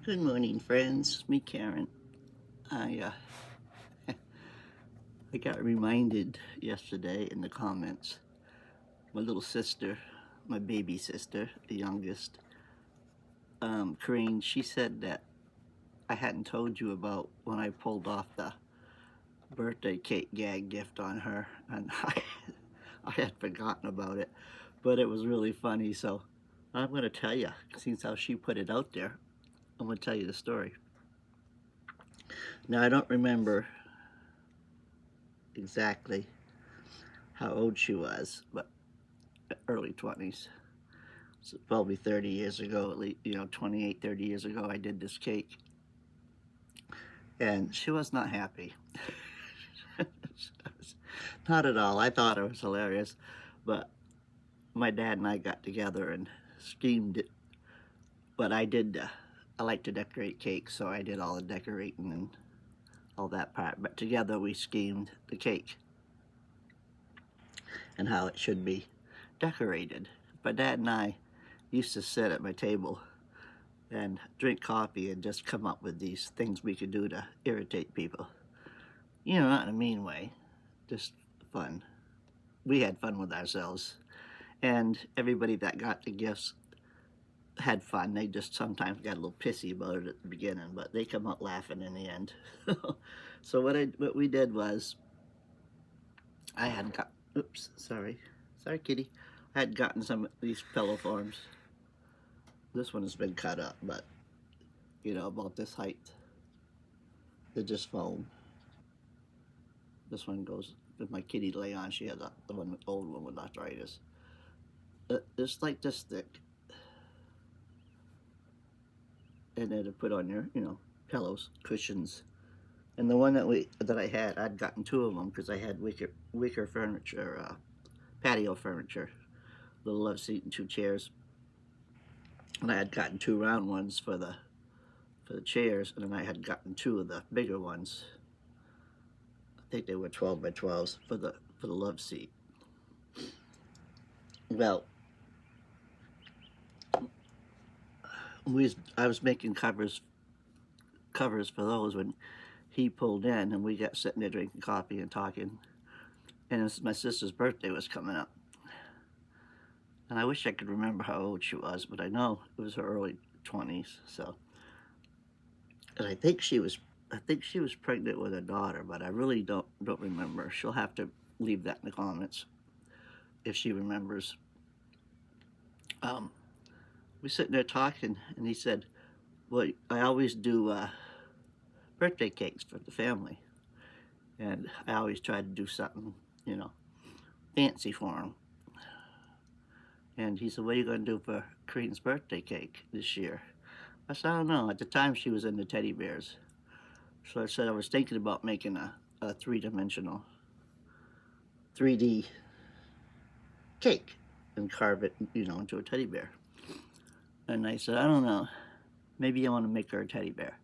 Good morning, friends. Me, Karen. I I got reminded yesterday in the comments. My little sister, my baby sister, the youngest, Corinne. She said that I hadn't told you about when I pulled off the birthday cake gag gift on her, and I had forgotten about it, but it was really funny. So I'm going to tell you, since how she put it out there. I'm going to tell you the story. Now I don't remember exactly how old she was, but early 20s. So probably 30 years ago, at least, 28, 30 years ago, I did this cake. And she was not happy. Not at all. I thought it was hilarious. But my dad and I got together and schemed it. But I like to decorate cakes, so I did all the decorating and all that part. But together we schemed the cake and how it should be decorated. My dad and I used to sit at my table and drink coffee and just come up with these things we could do to irritate people. Not in a mean way, just fun. We had fun with ourselves. And everybody that got the gifts had fun. They just sometimes got a little pissy about it at the beginning, but they come out laughing in the end. So what we did was I had got oops, sorry kitty. I had gotten some of these pillow forms. This one has been cut up, but about this height. They're just foam. This one goes with my kitty to lay on. She has the one, old one with arthritis. It's like this thick, and then to put on your, pillows, cushions. And the one that I had, I'd gotten two of them because I had wicker furniture, patio furniture, little love seat and two chairs. And I had gotten two round ones for the chairs, and then I had gotten two of the bigger ones. I think they were 12 by 12s for the love seat. Well, I was making covers for those when he pulled in, and we got sitting there drinking coffee and talking. And my sister's birthday was coming up, and I wish I could remember how old she was, but I know it was her early 20s. So, and I think she was pregnant with a daughter, but I really don't remember. She'll have to leave that in the comments if she remembers. We sitting there talking, and he said, "Well, I always do birthday cakes for the family, and I always try to do something, fancy for them." And he said, "What are you going to do for Kareem's birthday cake this year?" I said, "I don't know." At the time, she was into teddy bears. So I said I was thinking about making a three-dimensional, 3D cake and carve it, into a teddy bear. And I said, "I don't know. Maybe I want to make her a teddy bear."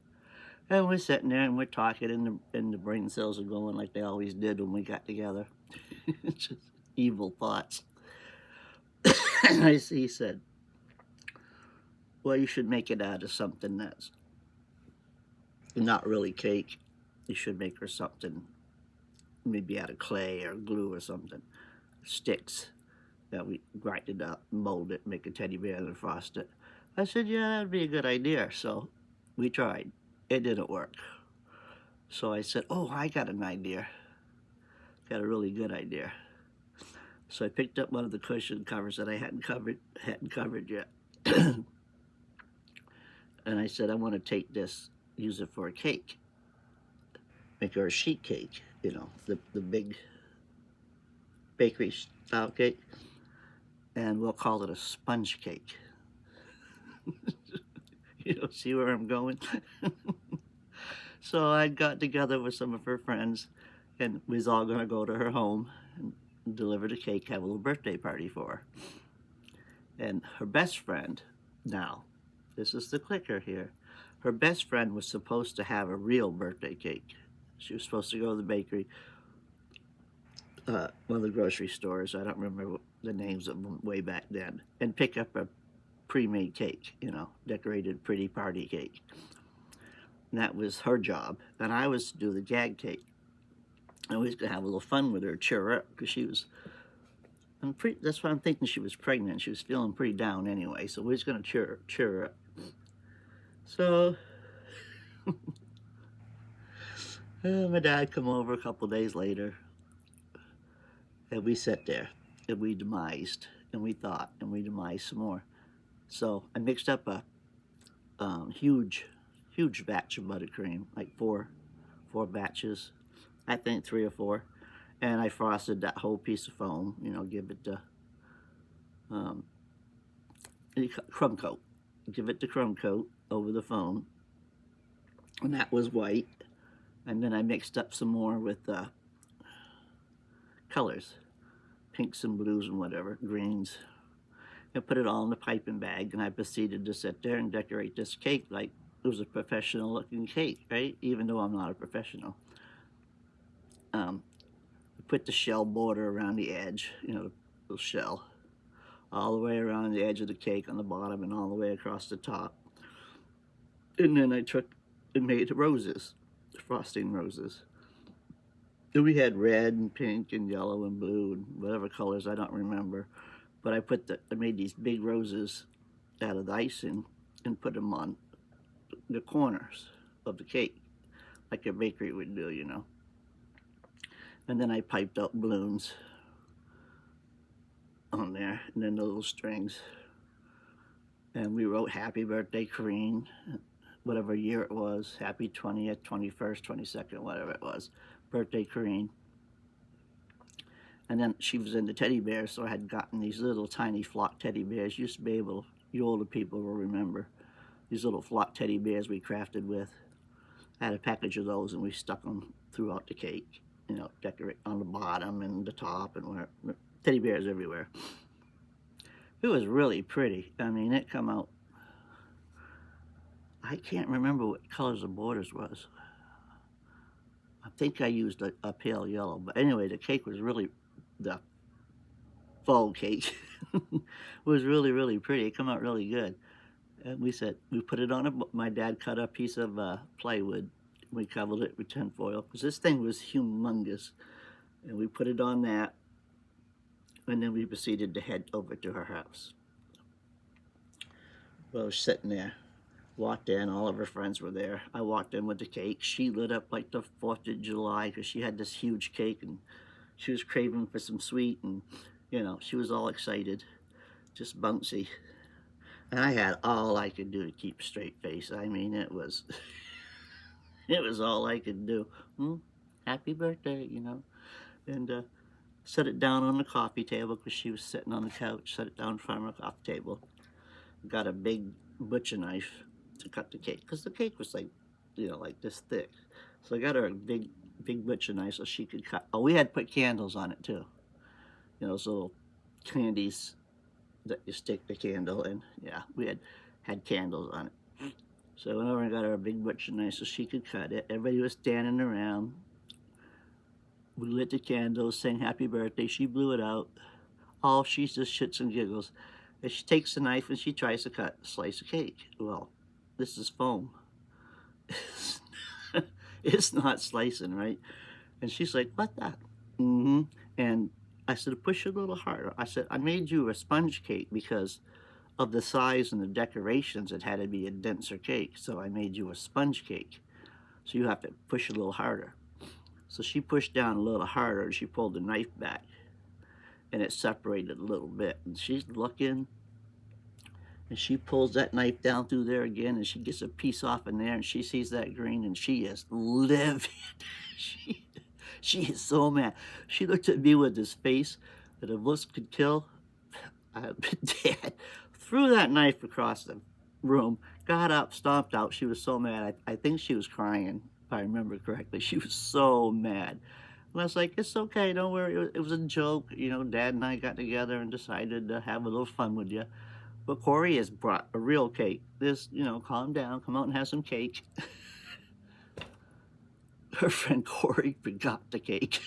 And we're sitting there and we're talking, and the brain cells are going like they always did when we got together. It's just evil thoughts. And he said, "Well, you should make it out of something that's not really cake. You should make her something maybe out of clay or glue or something. Sticks that we grind it up, mold it, make a teddy bear, and frost it." I said, "Yeah, that'd be a good idea." So we tried. It didn't work. So I said, "Oh, I got an idea. Got a really good idea." So I picked up one of the cushion covers that I hadn't covered yet. And I said, "I want to take this, use it for a cake. Make her a sheet cake, the big bakery style cake. And we'll call it a sponge cake." See where I'm going? So I got together with some of her friends, and we was all going to go to her home and deliver the cake, have a little birthday party for her. And her best friend, now, this is the clicker here, her best friend was supposed to have a real birthday cake. She was supposed to go to the bakery, one of the grocery stores, I don't remember the names of them way back then, and pick up a pre-made cake, you know, decorated pretty party cake. And that was her job. And I was to do the gag cake. And we was going to have a little fun with her, cheer her up, because she was, that's why I'm thinking she was pregnant. She was feeling pretty down anyway, so we was going to cheer her up. So my dad come over a couple days later, and we sat there, and we demised, and we thought, and we demised some more. So I mixed up a huge batch of buttercream, like four batches, I think 3 or 4, and I frosted that whole piece of foam, you know, give it the crumb coat, give it the crumb coat over the foam, and that was white. And then I mixed up some more with colors, pinks and blues and whatever, greens, and put it all in the piping bag. And I proceeded to sit there and decorate this cake like it was a professional looking cake, right? Even though I'm not a professional. Put the shell border around the edge, you know, the shell, all the way around the edge of the cake on the bottom and all the way across the top. And then I took and made roses, frosting roses. And we had red and pink and yellow and blue and whatever colors, I don't remember. But I made these big roses out of the icing and put them on the corners of the cake, like a bakery would do, you know. And then I piped out balloons on there, and then the little strings. And we wrote "Happy Birthday, Corrine," whatever year it was, happy 20th, 21st, 22nd, whatever it was, birthday, Corrine. And then she was into teddy bears, so I had gotten these little tiny flock teddy bears. Used to be able, you older people will remember, these little flock teddy bears we crafted with. I had a package of those, and we stuck them throughout the cake, you know, decorate on the bottom and the top, and where teddy bears everywhere. It was really pretty. I mean, it come out, I can't remember what colors the borders was. I think I used a pale yellow, but anyway, the cake was really, the faux cake was really pretty. It came out really good. And we put it on my dad cut a piece of plywood. We covered it with tinfoil, because this thing was humongous. And we put it on that, and then we proceeded to head over to her house. Well, I was sitting there, walked in, all of her friends were there. I walked in with the cake. She lit up like the 4th of July, because she had this huge cake, and she was craving for some sweet, and, you know, she was all excited, just bouncy. And I had all I could do to keep a straight face. I mean, it was, it was all I could do. Happy birthday, you know. And set it down on the coffee table, because she was sitting on the couch, set it down in front of the coffee table. Got a big butcher knife to cut the cake, because the cake was like, you know, like this thick. So I got her a big butcher knife so she could cut. Oh, we had put candles on it too. You know, those little candies that you stick the candle in. Yeah, we had candles on it. So I went over and got her a big butcher knife so she could cut it. Everybody was standing around. We lit the candles, sang happy birthday. She blew it out. All she's just shits and giggles. And she takes the knife and she tries to cut a slice of cake. Well, this is foam. It's not slicing, right? And she's like, what that? And I said, push it a little harder. I said, I made you a sponge cake because of the size and the decorations. It had to be a denser cake. So I made you a sponge cake. So you have to push a little harder. So she pushed down a little harder and she pulled the knife back. And it separated a little bit. And she's looking, and she pulls that knife down through there again, and she gets a piece off in there, and she sees that green, and she is livid. She is so mad. She looked at me with this face that a looks could kill. Dad threw that knife across the room, got up, stomped out. She was so mad. I think she was crying, if I remember correctly. She was so mad. And I was like, it's okay, don't worry. It was a joke. You know, Dad and I got together and decided to have a little fun with you. But Corey has brought a real cake. This, you know, calm down, come out and have some cake. Her friend Corey forgot the cake.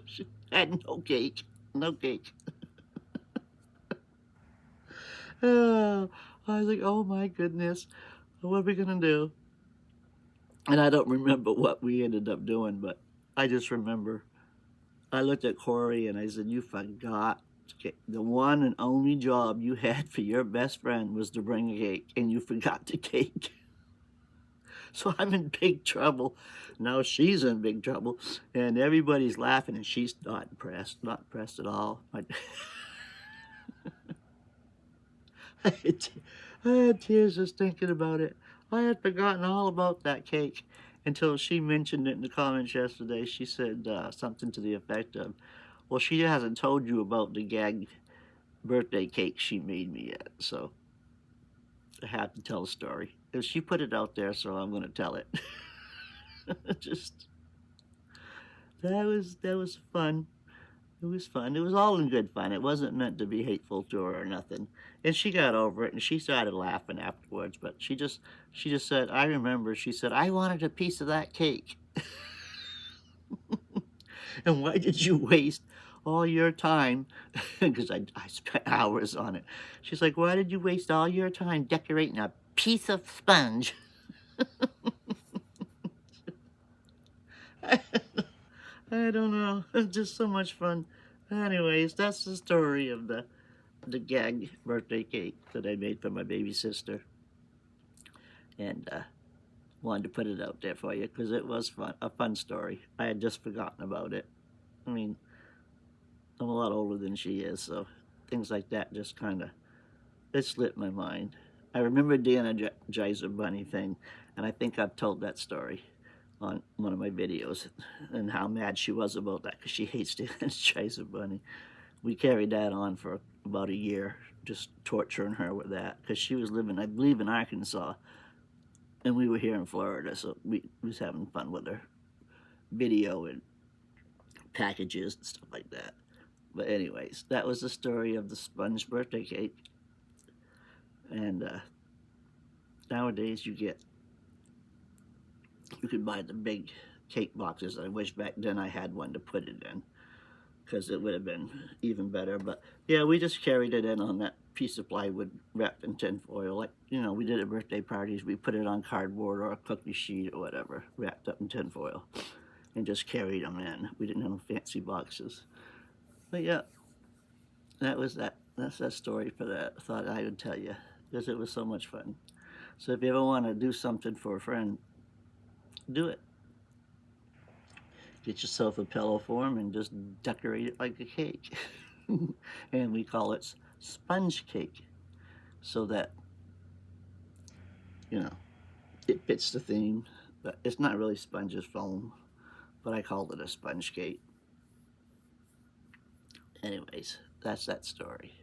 She had no cake. No cake. Oh, I was like, oh my goodness, what are we gonna do? And I don't remember what we ended up doing, but I just remember I looked at Corey and I said, you forgot. The one and only job you had for your best friend was to bring a cake, and you forgot the cake. So I'm in big trouble. Now she's in big trouble, and everybody's laughing, and she's not impressed at all. I had tears just thinking about it. I had forgotten all about that cake until she mentioned it in the comments yesterday. She said something to the effect of, well, she hasn't told you about the gag birthday cake she made me yet, so I have to tell the story. And she put it out there, so I'm going to tell it. Just that was fun. It was fun. It was all in good fun. It wasn't meant to be hateful to her or nothing. And she got over it, and she started laughing afterwards. But she just said, "I remember." She said, "I wanted a piece of that cake." And why did you waste all your time? Because I spent hours on it. She's like, why did you waste all your time decorating a piece of sponge? I don't know. It's just so much fun. Anyways, that's the story of the gag birthday cake that I made for my baby sister, and wanted to put it out there for you because it was a fun story. I had just forgotten about it. I mean, I'm a lot older than she is, so things like that just kind of it slipped my mind. I remember the Energizer Bunny thing, and I think I've told that story on one of my videos, and how mad she was about that because she hates the Energizer Bunny. We carried that on for about a year, just torturing her with that because she was living, I believe, in Arkansas, and we were here in Florida, so we was having fun with her video and packages and stuff like that. But anyways, that was the story of the sponge birthday cake. And nowadays you could buy the big cake boxes. I wish back then I had one to put it in because it would have been even better. But yeah, we just carried it in on that piece of plywood wrapped in tin foil. Like, we did at birthday parties. We put it on cardboard or a cookie sheet or whatever, wrapped up in tin foil, and just carried them in. We didn't have fancy boxes. But yeah, that's that story for that. I thought I would tell you because it was so much fun. So if you ever want to do something for a friend, do it. Get yourself a pillow form and just decorate it like a cake. And we call it sponge cake so that, you know, it fits the theme. But it's not really sponge, it's foam, but I called it a sponge cake. Anyways, that's that story.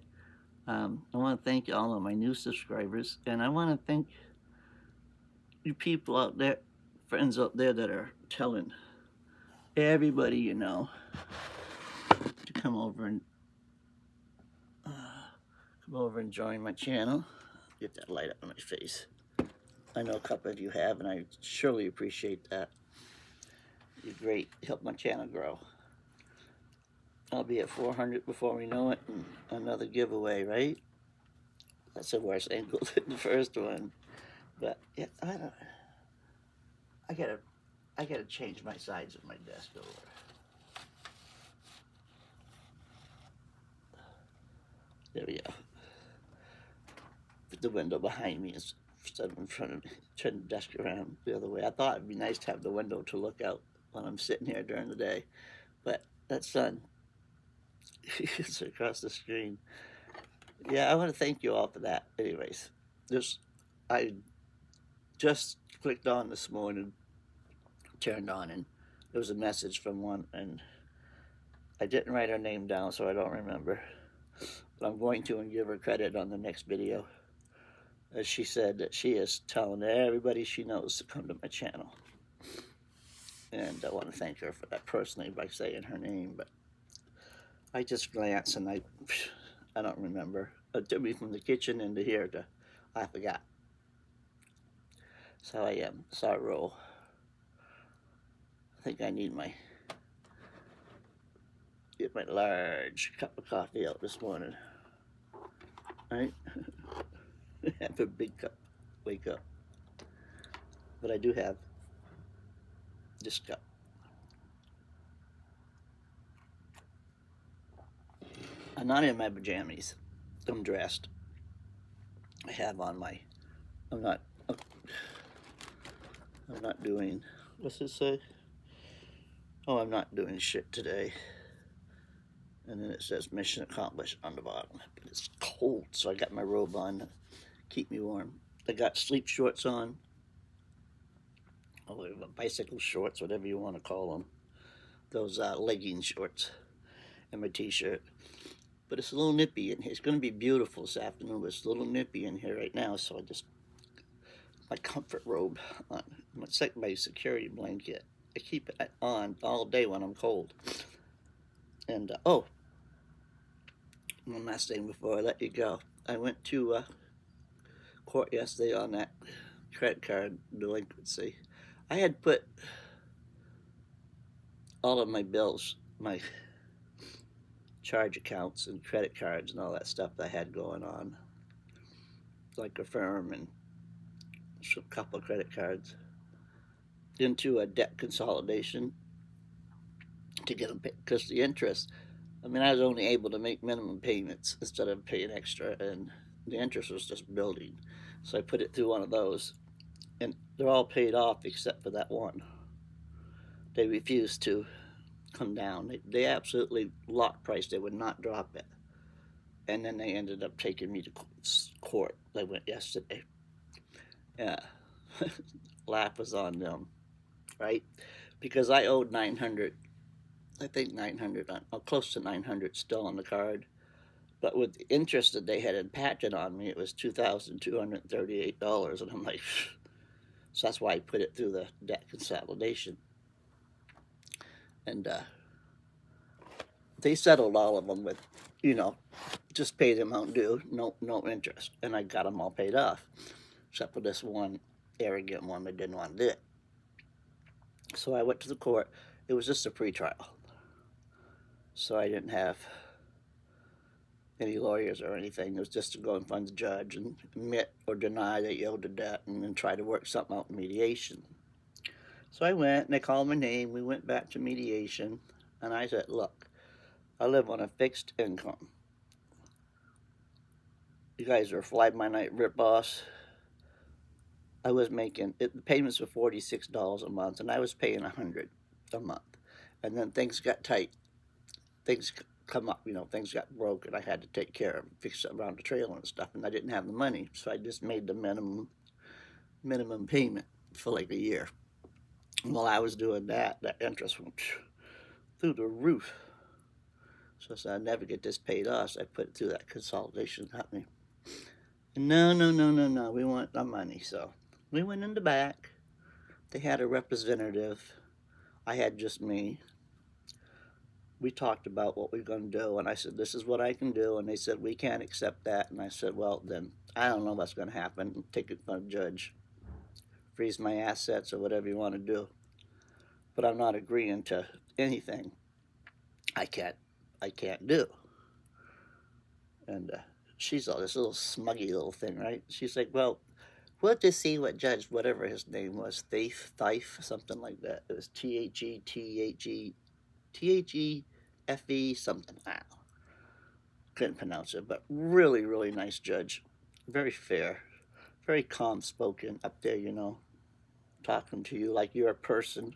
I want to thank all of my new subscribers, and I want to thank you people out there, friends out there that are telling everybody to come over and join my channel. Get that light up on my face. I know a couple of you have, and I surely appreciate that. You're great. Help my channel grow. I'll be at 400 before we know it, and another giveaway, right? That's a worse angle than the first one. But yeah, I gotta change my sides of my desk over. There we go. Put the window behind me instead of in front of me. Turn the desk around the other way. I thought it'd be nice to have the window to look out when I'm sitting here during the day, but that sun is across the screen. Yeah, I want to thank you all for that. Anyways, I just clicked on this morning, turned on, and there was a message from one, and I didn't write her name down, so I don't remember. But I'm going to and give her credit on the next video. As she said that she is telling everybody she knows to come to my channel. And I want to thank her for that personally by saying her name, but I just glanced and I don't remember. It took me from the kitchen into here I forgot. So I am. Sorry, roll. I think I need get my large cup of coffee out this morning. All right? have a big cup. Wake up. But I do have this cup. I'm not in my pajamas. I'm dressed. I have on my. I'm not. I'm not doing. What's it say? Oh, I'm not doing shit today. And then it says mission accomplished on the bottom. But it's cold, so I got my robe on to keep me warm. I got sleep shorts on. Or bicycle shorts, whatever you want to call them. Those legging shorts. And my t-shirt. But it's a little nippy in here. It's going to be beautiful this afternoon, but it's a little nippy in here right now, so I just, my comfort robe on. It's like my security blanket. I keep it on all day when I'm cold. And, oh, one last thing before I let you go. I went to court yesterday on that credit card delinquency. I had put all of my bills, my charge accounts and credit cards and all that stuff that I had going on, like Affirm and a couple of credit cards, into a debt consolidation to get them paid, because the interest, I mean, I was only able to make minimum payments instead of paying extra, and the interest was just building. So I put it through one of those, and they're all paid off except for that one. They refused to come down. They absolutely locked price. They would not drop it. And then they ended up taking me to court. They went yesterday. Yeah. Laugh was on them, right? Because I owed 900, I think 900, close to 900 still on the card. But with the interest that they had impacted on me, it was $2,238. And I'm like, so that's why I put it through the debt consolidation. And they settled all of them with, just pay the amount due, no interest. And I got them all paid off, except for this one arrogant one that didn't want to do it. So I went to the court. It was just a pretrial. So I didn't have any lawyers or anything. It was just to go in front of the judge and admit or deny that you owed the debt and then try to work something out in mediation. So I went and they called my name. We went back to mediation. And I said, look, I live on a fixed income. You guys are fly-by-night rip-offs. I was making, the payments were $46 a month, and I was paying $100 a month. And then things got tight. Things come up, things got broken. I had to take care of, fix it around the trailer and stuff, and I didn't have the money, so I just made the minimum payment for like a year. And while I was doing that, that interest went through the roof. So I said, I'll never get this paid off, so I put it through that consolidation company. And no, we want our money. So we went in the back. They had a representative. I had just me. We talked about what we were going to do, and I said, this is what I can do, and they said, we can't accept that, and I said, well, then I don't know what's going to happen. Take it from the judge. Freeze my assets or whatever you want to do. But I'm not agreeing to anything I can't do. And she's all this little smuggy little thing, right? She's like, well, we'll just see what judge, whatever his name was, Thief, something like that. It was Thefe, something. I don't know. Couldn't pronounce it, but really, really nice judge. Very fair, very calm spoken up there, talking to you like you're a person,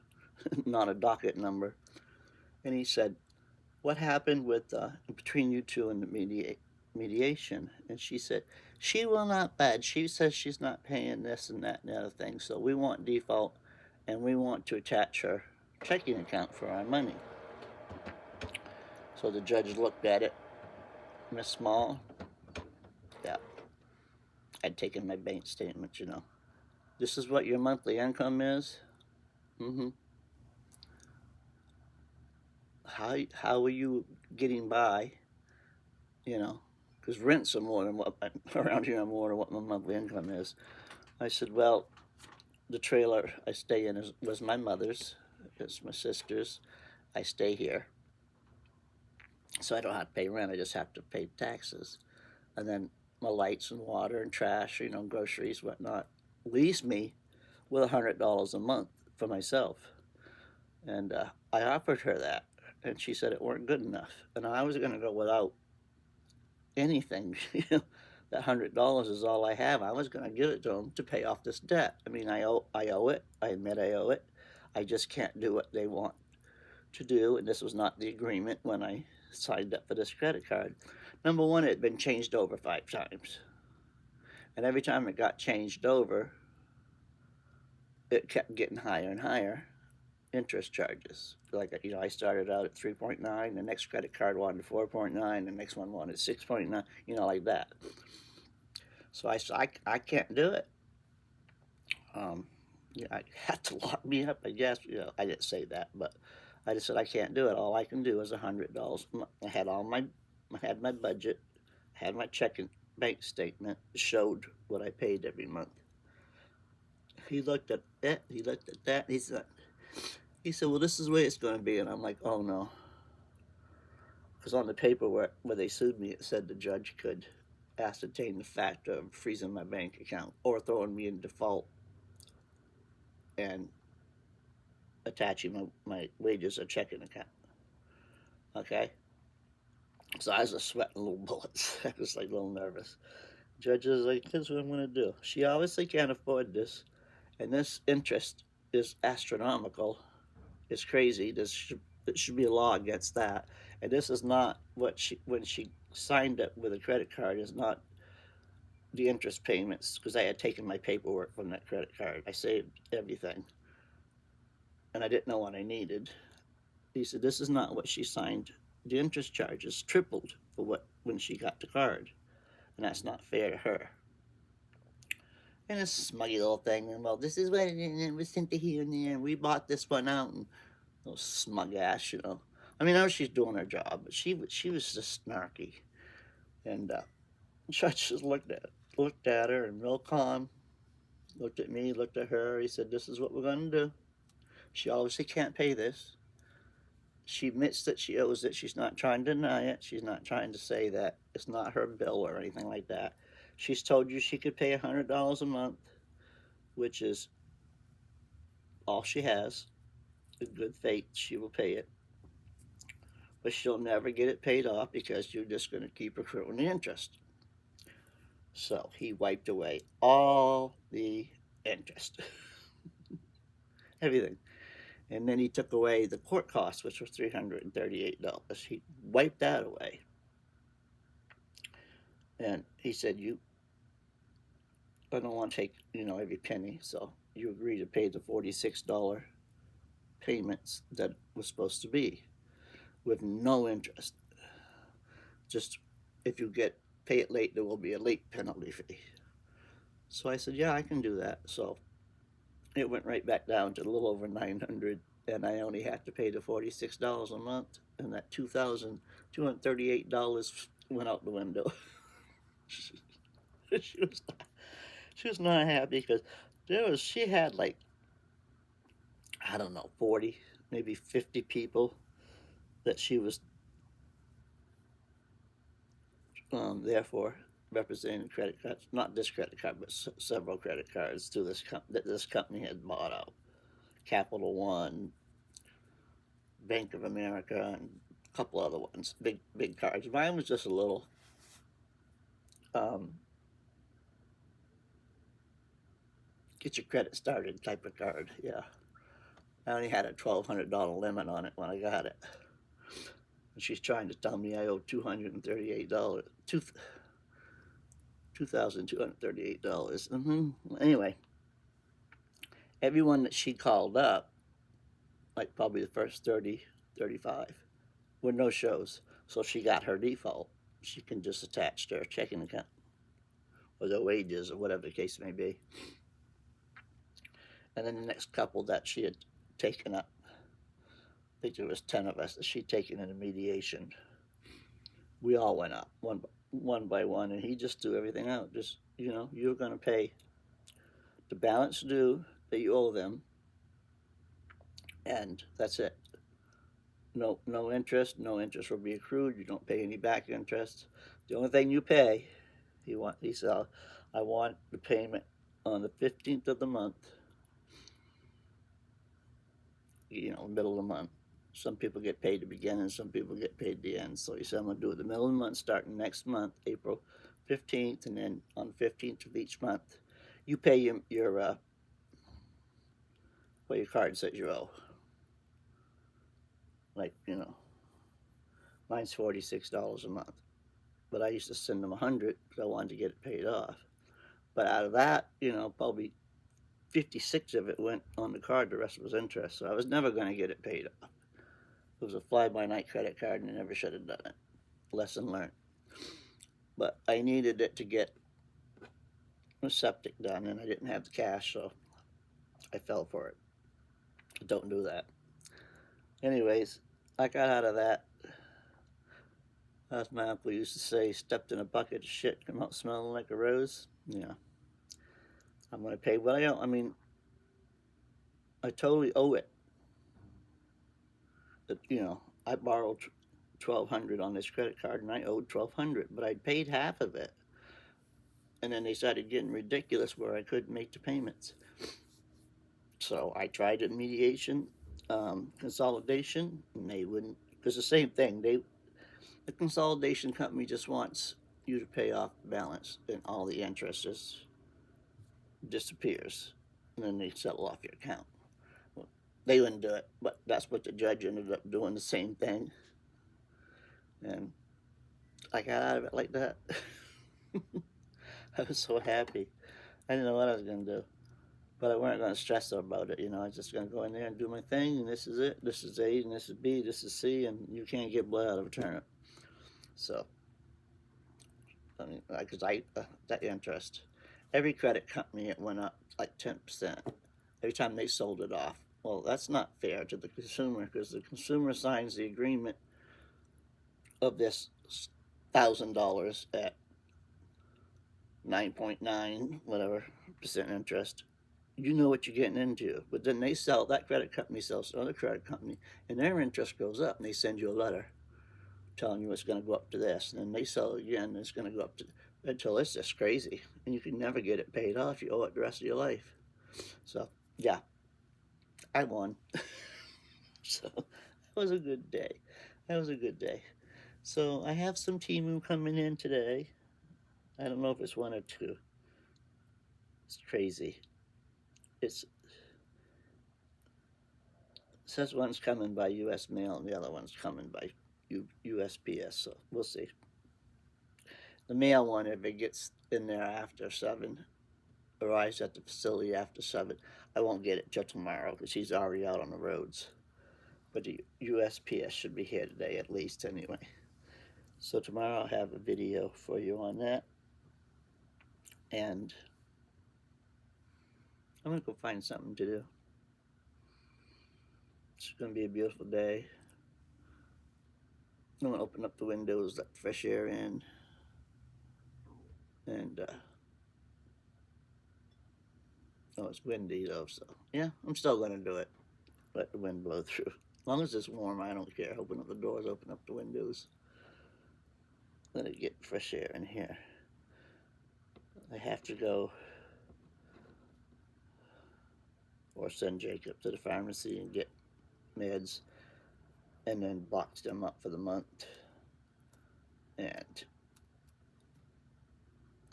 not a docket number. And he said, what happened with between you two in the mediation? And she said, she will not budge. She says she's not paying this and that and the other thing. So we want default, and we want to attach her checking account for our money. So the judge looked at it. Miss Small, yeah, I'd taken my bank statement, This is what your monthly income is? Mm-hmm. How are you getting by? Because rents are more than what, around here are more than what my monthly income is. I said, well, the trailer I stay in was my mother's. It's my sister's. I stay here. So I don't have to pay rent. I just have to pay taxes. And then my lights and water and trash, groceries, whatnot, leaves me with $100 a month for myself. And I offered her that, and she said it weren't good enough, and I was going to go without anything. That $100 is all I have. I was going to give it to them to pay off this debt. I mean, I owe it. I admit I owe it. I just can't do what they want to do, and this was not the agreement when I signed up for this credit card. Number one, it had been changed over 5 times, and every time it got changed over, it kept getting higher and higher interest charges. Like, I started out at 3.9, the next credit card wanted 4.9, the next one wanted 6.9, like that. So I said, I can't do it. I had to lock me up, I guess. I didn't say that, but I just said I can't do it. All I can do is $100. I had my budget, I had my checking bank statement, showed what I paid every month. He looked at it. He looked at that. He said, well, this is the way it's going to be. And I'm like, oh no. Because on the paperwork where they sued me, it said the judge could ascertain the fact of freezing my bank account or throwing me in default and attaching my wages or checking account. Okay? So I was just sweating little bullets. I was like a little nervous. Judge is like, here's what I'm going to do. She obviously can't afford this, and this interest is astronomical. It's crazy. There should be a law against that. And this is not when she signed up with a credit card, is not the interest payments, because I had taken my paperwork from that credit card. I saved everything, and I didn't know what I needed. He said, this is not what she signed. The interest charges tripled for when she got the card, and that's not fair to her. And this smuggy little thing, and well, this is what it was sent to here and there, and we bought this one out, and those smug ass, I mean, I know she's doing her job, but she was just snarky. And the judge just looked at her and real calm, looked at me, looked at her. He said, this is what we're going to do. She obviously can't pay this. She admits that she owes it. She's not trying to deny it. She's not trying to say that it's not her bill or anything like that. She's told you she could pay $100 a month, which is all she has. In good faith, she will pay it. But she'll never get it paid off because you're just going to keep accruing the interest. So he wiped away all the interest, everything. And then he took away the court costs, which was $338. He wiped that away. And he said, I don't want to take, every penny. So you agree to pay the $46 payments that was supposed to be with no interest. Just if you pay it late, there will be a late penalty fee. So I said, yeah, I can do that. So it went right back down to a little over $900, and I only had to pay the $46 a month, and that $2,238 went out the window. she was not happy because she had like, I don't know, 40, maybe 50 people that she was therefore representing credit cards, not this credit card, but several credit cards to that this company had bought out. Capital One, Bank of America, and a couple other ones, big cards. Mine was just a little get your credit started type of card. Yeah, I only had a $1,200 limit on it when I got it. And she's trying to tell me I owe $238, $2,238. Anyway, everyone that she called up, like probably the first 30, 35, were no shows. So she got her default. She can just attach to her checking account or their wages or whatever the case may be. And then the next couple that she had taken up, I think there was 10 of us that she'd taken into mediation. We all went up one by one, and he just threw everything out. Just, you're going to pay the balance due that you owe them, and that's it. No interest. No interest will be accrued. You don't pay any back interest. The only thing you pay, He said, I want the payment on the 15th of the month, middle of the month. Some people get paid the beginning, some people get paid the end. So he said, I'm going to do it the middle of the month starting next month, April 15th, and then on the 15th of each month, you pay your what your card says you owe. Like, mine's $46 a month. But I used to send them 100 because I wanted to get it paid off. But out of that, probably 56 of it went on the card, the rest was interest. So I was never going to get it paid off. It was a fly-by-night credit card and I never should have done it. Lesson learned. But I needed it to get the septic done and I didn't have the cash, so I fell for it. Don't do that. Anyways, I got out of that. As my uncle used to say, stepped in a bucket of shit, come out smelling like a rose. Yeah. I'm going to pay what I owe. I mean, I totally owe it. I borrowed $1,200 on this credit card and I owed $1,200, but I paid half of it. And then they started getting ridiculous where I couldn't make the payments. So I tried a mediation, consolidation, and they wouldn't, because the same thing, the consolidation company just wants you to pay off the balance and all the interest just disappears. And then they settle off your account. Well, they wouldn't do it, but that's what the judge ended up doing, the same thing. And I got out of it like that. I was so happy. I didn't know what I was going to do. But I weren't going to stress about it, I was just going to go in there and do my thing, and this is it. This is A, and this is B, this is C, and you can't get blood out of a turnip. So, I mean, because that interest. Every credit company, it went up like 10% every time they sold it off. Well, that's not fair to the consumer because the consumer signs the agreement of this $1,000 at 9.9 whatever percent interest. You know what you're getting into. But then that credit company sells to another credit company, and their interest goes up, and they send you a letter telling you it's going to go up to this. And then they sell it again, and it's going to go up to, until it's just crazy. And you can never get it paid off. You owe it the rest of your life. So, yeah, I won. So, that was a good day. So, I have some Temu coming in today. I don't know if it's one or two. It's crazy. It says one's coming by U.S. mail and the other one's coming by USPS, so we'll see. The mail one, if it gets in there after 7, arrives at the facility after 7, I won't get it till tomorrow because he's already out on the roads. But the USPS should be here today at least anyway. So tomorrow I'll have a video for you on that. And I'm going to go find something to do. It's going to be a beautiful day. I'm going to open up the windows, let fresh air in. And, it's windy though, so yeah, I'm still going to do it. Let the wind blow through. As long as it's warm, I don't care. Open up the doors, open up the windows. Let it get fresh air in here. I have to go or send Jacob to the pharmacy and get meds and then box them up for the month. And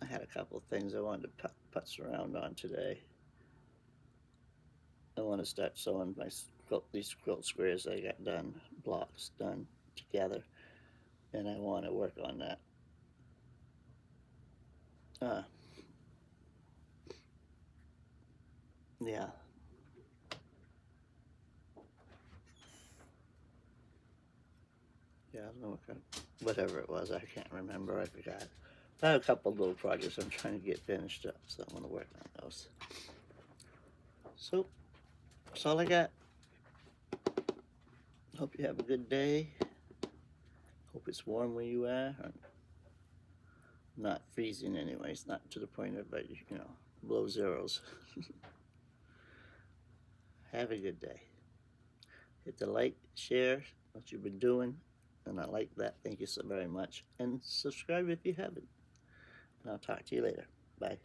I had a couple of things I wanted to putz around on today. I want to start sewing these quilt squares I got done, blocks done together, and I want to work on that. Yeah. Yeah, I don't know what kind of, whatever it was, I can't remember, I forgot. I have a couple little projects I'm trying to get finished up, so I want to work on those. So, that's all I got. Hope you have a good day. Hope it's warm where you are. Not freezing anyways, not to the point of, below zeros. Have a good day. Hit the like, share, what you've been doing, and I like that. Thank you so very much. And subscribe if you haven't. I'll talk to you later. Bye.